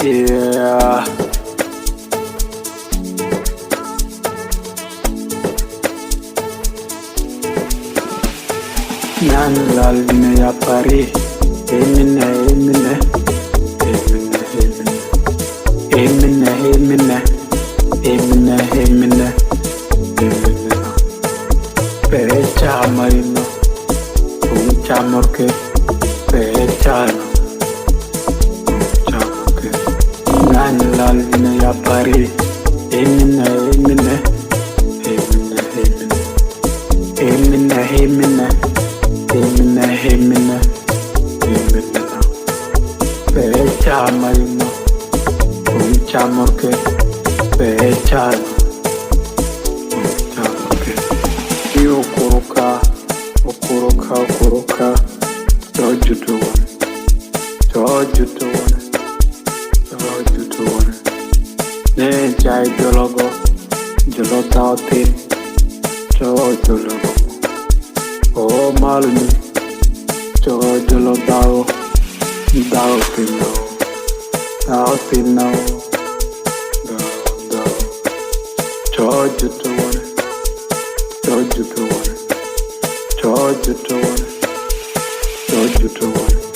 Yeah. ഞാൻ ലാലിനെ പാരി ഏമിന്നെ ഏമിന്നെ ഏമിന്നെ ഏമിന്നെ ഏമിന്നെ ഏമിന്നെ ഏമിന്നെ ഏമിന്നെ perecha marino un chamor que perecha chamor que nan lalne ya pari emine emine emine emine emine emine emine emine perecha marino un chamor que perecha okuruka jojutuwane ne jai jologo jolotaotin jologo o maluni jolodao daotinao jojutuwane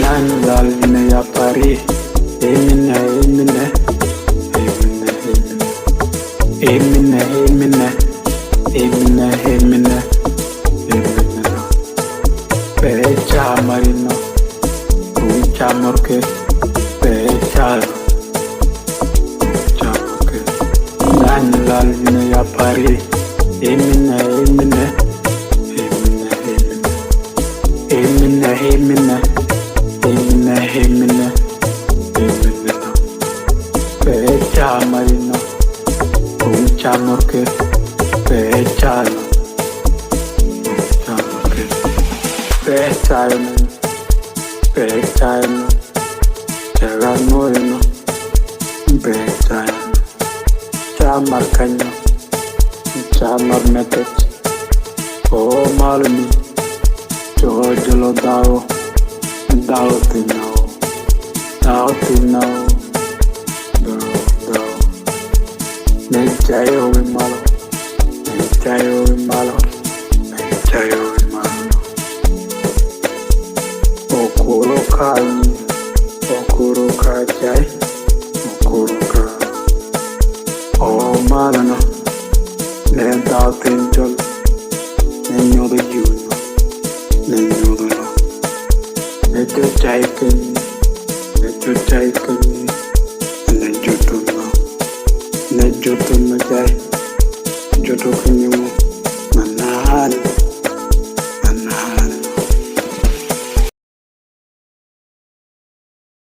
nan lalne ya pari emine emine emine emine emine emine emine emine perecha marino un chamor que perecha nan lalne ya pari emine emine emine emine emine emine emine emine perecha marino un chamor que perecha terranoino perecha chamar caño chamar metet o malumi jolo dao tinao ne jayo we malo okuruka jai okuruka o malano ne dao tinjol ne nyodo juno ne nyodo no ne jaiken ne jutuno jai joto kini